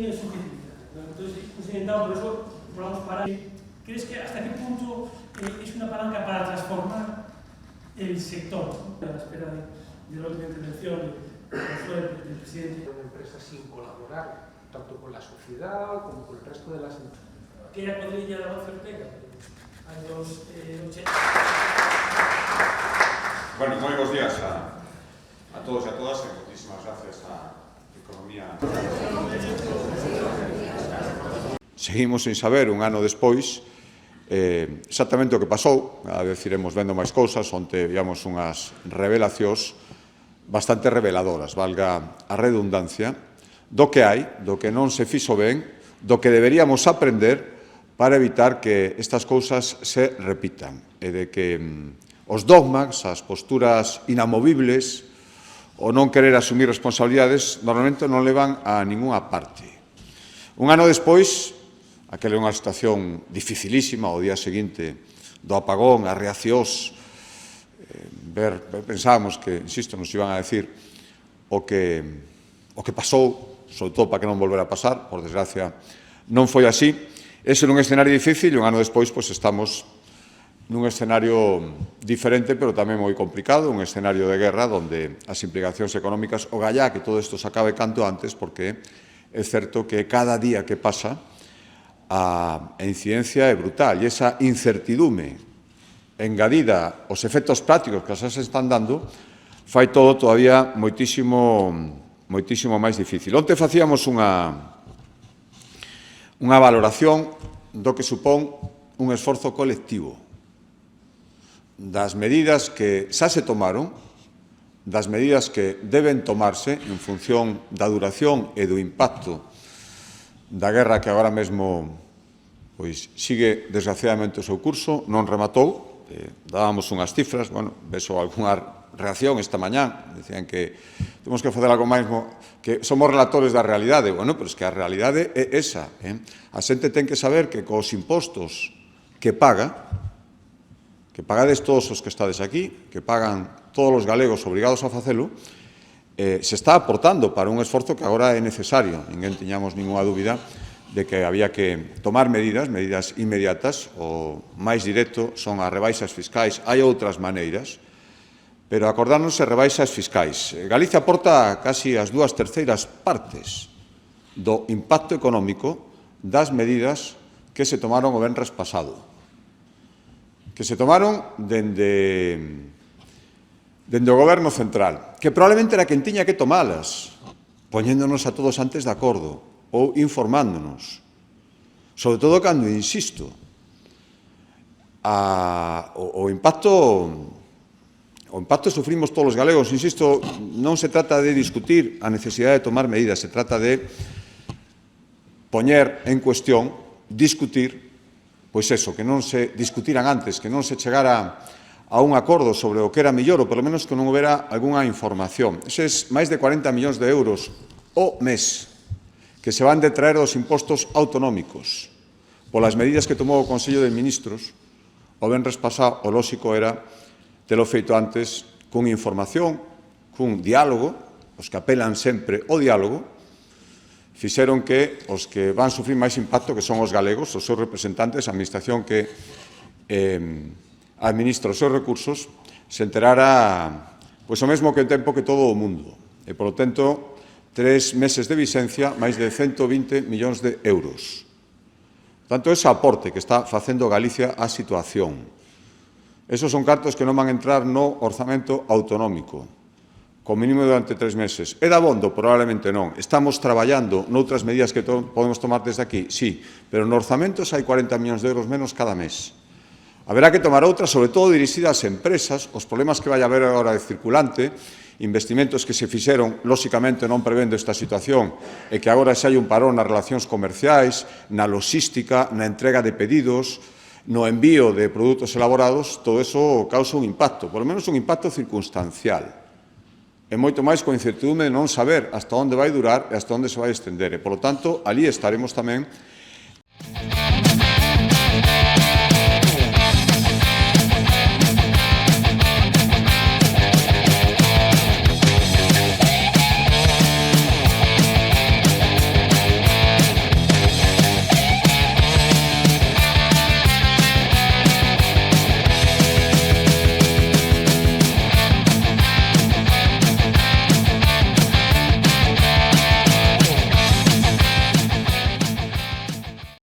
tiene su dificultad. Entonces, hemos intentado, por eso, vamos para... ¿Crees que hasta qué punto es una palanca para transformar el sector? A la espera de la última intervención del presidente. Una empresa sin colaborar, tanto con la sociedad como con el resto de las empresas. Aquella cuadrilla de Avanza Ortega, años 80. Bueno, moi bons días a todos e a todas e muchísimas gracias a Economía. Seguimos sin saber, un ano despois, exactamente o que pasou. A vez iremos vendo máis cousas, onte víamos unhas revelacións bastante reveladoras, valga a redundancia, do que hai, do que non se fixo ben, do que deberíamos aprender para evitar que estas cousas se repitan e de que os dogmas, as posturas inamovibles, o non querer asumir responsabilidades, normalmente non levan a ningunha parte. Un ano despois, aquela é unha situación dificilísima, o día seguinte do apagón, as reaccións, pensábamos que, insisto, nos iban a decir o que pasou, sobre todo para que non volvera a pasar, por desgracia non foi así. Ese era un escenario difícil e un ano despois estamos nun escenario diferente, pero tamén moi complicado, un escenario de guerra onde as implicacións económicas, o gallá que todo isto se acabe canto antes, porque é certo que cada día que pasa a incidencia é brutal e esa incertidume engadida aos efectos prácticos que se están dando fai todo todavía moitísimo máis difícil. Onte facíamos unha valoración do que supón un esforzo colectivo, das medidas que xa se tomaron, das medidas que deben tomarse en función da duración e do impacto da guerra que agora mesmo sigue desgraciadamente o seu curso, non rematou. Dábamos unhas cifras, vexo algunha reacción esta mañá, decían que temos que facer algo máis, que somos relatores da realidade. Bueno, pero é que a realidade é esa. A xente ten que saber que cos impostos que pagades todos os que estades aquí, que pagan todos os galegos obrigados a facelo, se está aportando para un esforzo que agora é necesario. Ninguén tiñamos ninguna dúbida de que había que tomar medidas inmediatas. O máis directo son as rebaixas fiscais. Hai outras maneiras, pero acordarnos de rebaixas fiscais. Galicia aporta casi as 2/3 partes do impacto económico das medidas que se tomaron o venres pasado, que se tomaron dende o Goberno central, que probablemente era quen tiña que tomalas, poñéndonos a todos antes de acordo ou informándonos, sobre todo cando, insisto, o impacto sufrimos todos os galegos. Insisto, non se trata de discutir a necesidade de tomar medidas, se trata de poñer en cuestión, discutir, pois eso, que non se discutiran antes, que non se chegara a un acordo sobre o que era mellor, ou polo menos que non houbera algunha información. Eses máis de 40 millóns de euros o mes que se van detraer dos impostos autonómicos polas medidas que tomou o Consello de Ministros o venres pasado, o lóxico era telo feito antes cunha información, cun diálogo, os que apelan sempre ao diálogo, fixeron que os que van sufrir máis impacto, que son os galegos, os seus representantes, a administración que administra os seus recursos, se enterara o mesmo que o tempo que todo o mundo. E, polo tanto, 3 meses de vixencia, máis de 120 millóns de euros. Tanto, ese aporte que está facendo Galicia á situación. Esos son cartos que non van a entrar no orzamento autonómico, con mínimo durante 3 meses. É dabondo? Probablemente non. Estamos traballando noutras medidas que podemos tomar desde aquí? Sí, pero no orzamentos hai 40 millóns de euros menos cada mes. Haberá que tomar outras, sobre todo dirixidas ás empresas, os problemas que vai haber agora de circulante, investimentos que se fixeron, lóxicamente non prevendo esta situación, e que agora xa hai un parón nas relacións comerciais, na logística, na entrega de pedidos, no envío de produtos elaborados, todo eso causa un impacto, por lo menos un impacto circunstancial. É moito máis coa incertidumbre de non saber hasta onde vai durar e hasta onde se vai estender. E, polo tanto, ali estaremos tamén